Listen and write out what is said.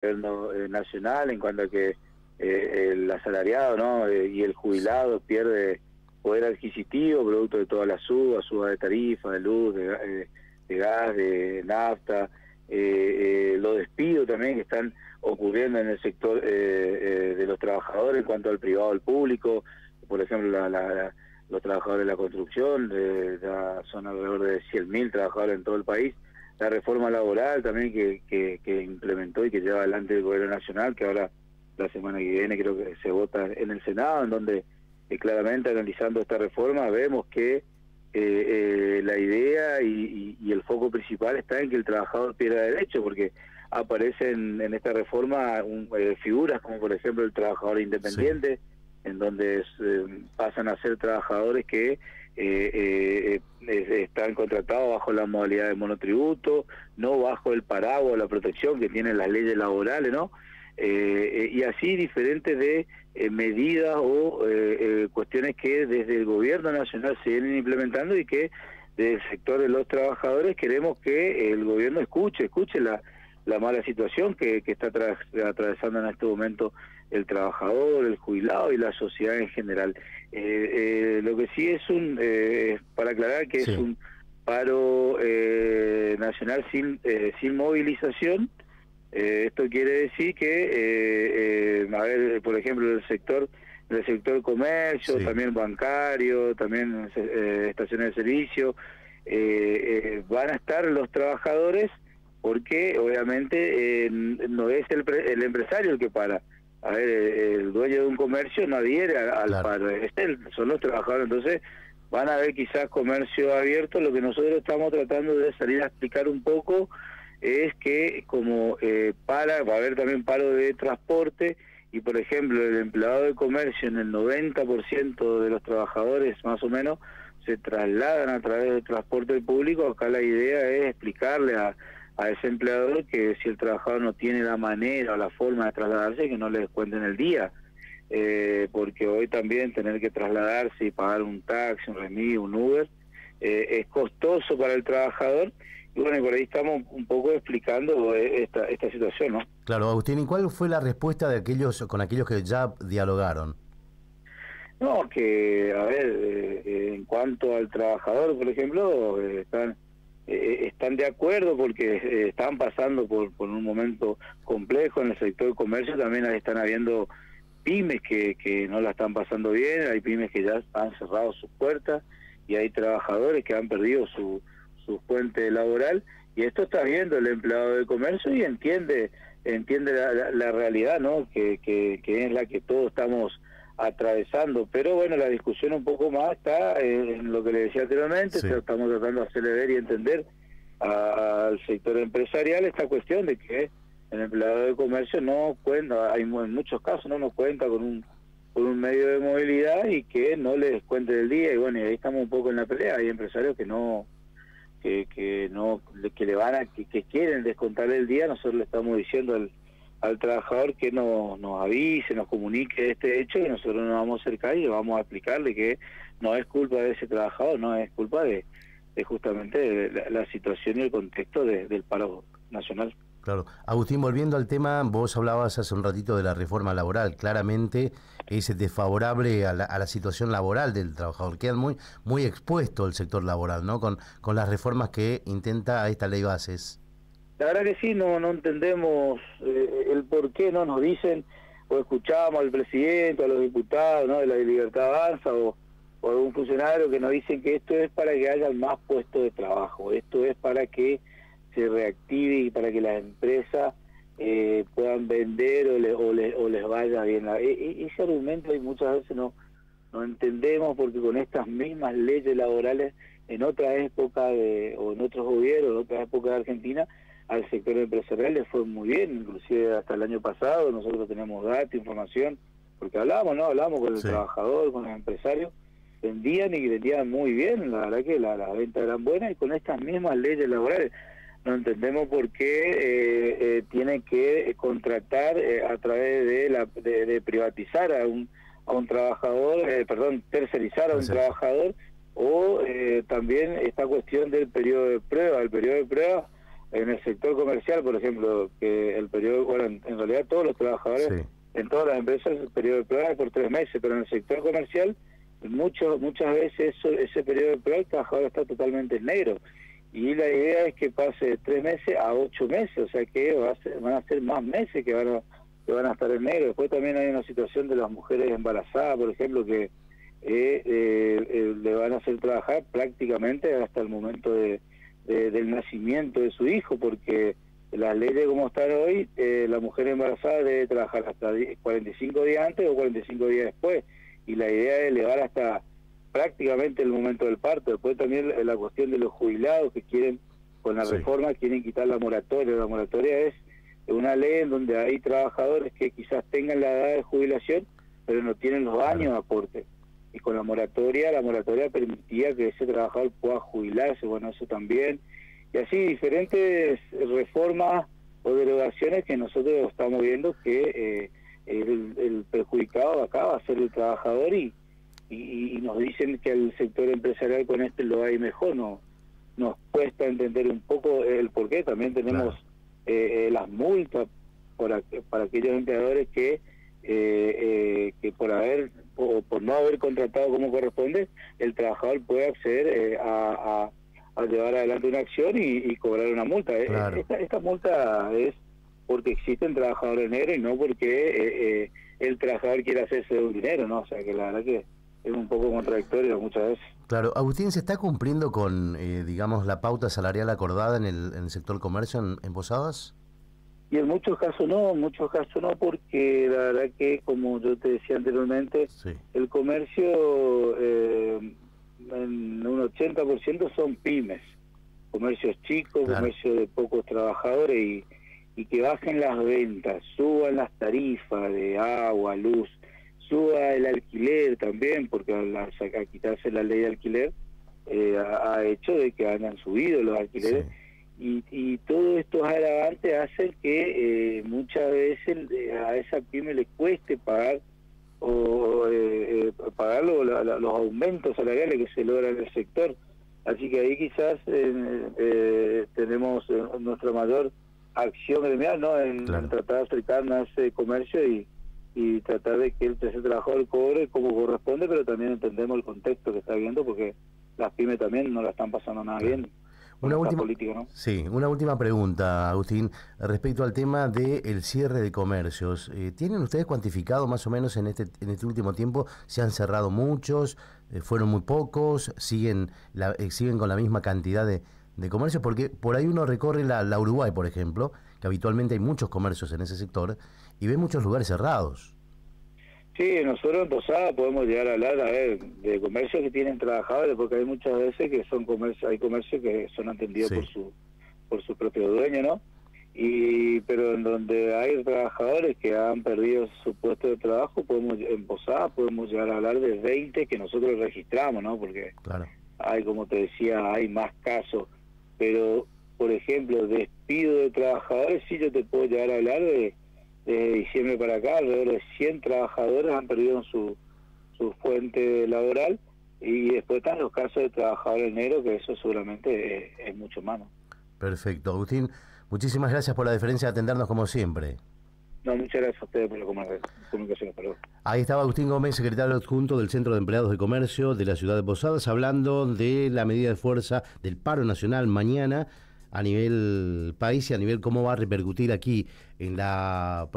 gobierno nacional en cuanto a que el asalariado, ¿no? Y el jubilado pierde poder adquisitivo producto de todas las subas de tarifa, de luz, de gas, de nafta, los despidos también que están ocurriendo en el sector de los trabajadores en cuanto al privado al público, por ejemplo los trabajadores de la construcción, ya son alrededor de 100.000 trabajadores en todo el país. La reforma laboral también que implementó y que lleva adelante el gobierno nacional, que ahora la semana que viene creo que se vota en el Senado, en donde claramente analizando esta reforma vemos que la idea y el foco principal está en que el trabajador pierda derecho, porque aparecen en esta reforma figuras como por ejemplo el trabajador independiente, sí, en donde pasan a ser trabajadores que están contratados bajo la modalidad de monotributo, no bajo el paraguas o la protección que tienen las leyes laborales, ¿no? Y así diferentes de medidas o cuestiones que desde el gobierno nacional se vienen implementando y que del sector de los trabajadores queremos que el gobierno escuche la mala situación que está atravesando en este momento el trabajador, el jubilado y la sociedad en general. Lo que sí es para aclarar que sí, es un paro nacional sin movilización. Esto quiere decir que, a ver, por ejemplo, del sector comercio, sí, también bancario, también estaciones de servicio, van a estar los trabajadores porque obviamente no es el empresario el que para. A ver, el dueño de un comercio no adhiere al claro, paro, son los trabajadores, entonces van a haber quizás comercio abierto. Lo que nosotros estamos tratando de salir a explicar un poco es que como va a haber también paro de transporte y por ejemplo el empleado de comercio en el 90% de los trabajadores más o menos se trasladan a través del transporte público. Acá la idea es explicarle a ese empleador que si el trabajador no tiene la manera o la forma de trasladarse, que no le descuenten el día, porque hoy también tener que trasladarse y pagar un taxi, un remis, un Uber, es costoso para el trabajador. Y bueno, y por ahí estamos un poco explicando esta situación, ¿no? Claro, Agustín, ¿y cuál fue la respuesta de aquellos que ya dialogaron? No, que, a ver, en cuanto al trabajador, por ejemplo, están de acuerdo porque están pasando por un momento complejo en el sector del comercio. También están habiendo pymes que no la están pasando bien, hay pymes que ya han cerrado sus puertas y hay trabajadores que han perdido su fuente laboral, y esto está viendo el empleado de comercio y entiende la realidad, ¿no? Que es la que todos estamos atravesando. Pero bueno, la discusión un poco más está en lo que le decía anteriormente, sí, estamos tratando de hacerle ver y entender al sector empresarial esta cuestión de que el empleado de comercio no cuenta, en muchos casos no cuenta con un medio de movilidad y que no le descuente el día. Y bueno, y ahí estamos un poco en la pelea. Hay empresarios que que quieren descontarle el día. Nosotros le estamos diciendo al trabajador que nos avise, nos comunique este hecho, y nosotros nos vamos a acercar y le vamos a explicarle que no es culpa de ese trabajador, no es culpa de justamente la situación y el contexto del paro nacional. Claro. Agustín, volviendo al tema, vos hablabas hace un ratito de la reforma laboral. Claramente es desfavorable a la situación laboral del trabajador. Queda muy expuesto el sector laboral, ¿no? Con las reformas que intenta esta ley bases. La verdad que sí, no entendemos el por qué no nos dicen, o escuchamos al presidente, a los diputados, ¿no?, de la Libertad Avanza, o algún funcionario que nos dicen que esto es para que haya más puestos de trabajo, esto es para que se reactive y para que las empresas puedan vender o les vaya bien. Ese argumento hay muchas veces no entendemos, porque con estas mismas leyes laborales en otras épocas o en otros gobiernos, en otras épocas de Argentina, al sector empresarial le fue muy bien, inclusive hasta el año pasado nosotros tenemos datos, información, porque hablamos con el, sí, trabajador, con los empresarios, vendían y vendían muy bien, la verdad que las ventas eran buenas, y con estas mismas leyes laborales no entendemos por qué tienen que contratar a través de privatizar a un trabajador, tercerizar a un trabajador, o también esta cuestión del periodo de prueba. El periodo de prueba En el sector comercial, por ejemplo, que el periodo, bueno, en realidad todos los trabajadores, Sí. en todas las empresas, el periodo de prueba es por 3 meses, pero en el sector comercial, muchas veces ese periodo de prueba el trabajador está totalmente en negro. Y la idea es que pase de 3 meses a 8 meses, o sea que van a ser más meses que van a estar en negro. Después también hay una situación de las mujeres embarazadas, por ejemplo, que le van a hacer trabajar prácticamente hasta el momento del nacimiento de su hijo, porque las leyes como están hoy, la mujer embarazada debe trabajar hasta 45 días antes o 45 días después, y la idea es elevar hasta prácticamente el momento del parto. Después también la cuestión de los jubilados que quieren, con la reforma, quieren quitar la moratoria. La moratoria es una ley en donde hay trabajadores que quizás tengan la edad de jubilación, pero no tienen los años de aporte. Y con la moratoria permitía que ese trabajador pueda jubilarse, bueno, eso también. Y así diferentes reformas o derogaciones que nosotros estamos viendo que el perjudicado acá va a ser el trabajador, y nos dicen que el sector empresarial con lo hay mejor. Nos cuesta entender un poco el porqué. También tenemos las multas para aquellos empleadores que por no haber contratado como corresponde, el trabajador puede acceder a llevar adelante una acción y cobrar una multa. Claro. Esta multa es porque existen trabajadores negros y no porque el trabajador quiere hacerse de un dinero, ¿no? O sea que la verdad que es un poco contradictorio muchas veces. Claro, Agustín, ¿se está cumpliendo con, digamos, la pauta salarial acordada en el sector comercio en Posadas? Y en muchos casos no, porque la verdad que, como yo te decía anteriormente, Sí. el comercio en un 80% son pymes, comercios chicos, Claro. comercio de pocos trabajadores, y que bajen las ventas, suban las tarifas de agua, luz, suba el alquiler también, porque a quitarse la ley de alquiler ha hecho de que hayan subido los alquileres. Sí. Y todos estos agravantes hacen que muchas veces a esa pyme le cueste pagar los aumentos salariales que se logran en el sector. Así que ahí quizás tenemos nuestra mayor acción gremial, ¿no? En tratar de acercarnos a ese comercio y tratar de que ese trabajador cobre como corresponde, pero también entendemos el contexto que está viendo, porque las pymes también no la están pasando nada bien. Una última, política, ¿no? Sí, una última pregunta, Agustín, respecto al tema del cierre de comercios. ¿Tienen ustedes cuantificado más o menos en este último tiempo? ¿Se han cerrado muchos? ¿Fueron muy pocos? ¿Siguen con la misma cantidad de comercios? Porque por ahí uno recorre la Uruguay, por ejemplo, que habitualmente hay muchos comercios en ese sector, y ve muchos lugares cerrados. Sí, nosotros en Posada podemos llegar a hablar de comercios que tienen trabajadores, porque hay muchas veces que hay comercios que son atendidos por su propio dueño, ¿no? Pero en donde hay trabajadores que han perdido su puesto de trabajo, en Posada podemos llegar a hablar de 20 que nosotros registramos, ¿no? Porque hay, como te decía, hay más casos. Pero, por ejemplo, despido de trabajadores, sí, yo te puedo llegar a hablar de diciembre para acá, alrededor de 100 trabajadores han perdido su fuente laboral, y después están los casos de trabajadores negros, que eso seguramente es mucho más, ¿no? Perfecto. Agustín, muchísimas gracias por la deferencia de atendernos como siempre. No, muchas gracias a ustedes por la comunicación. Perdón. Ahí estaba Agustín Gómez, secretario adjunto del Centro de Empleados de Comercio de la ciudad de Posadas, hablando de la medida de fuerza del paro nacional mañana a nivel país y a nivel cómo va a repercutir aquí en la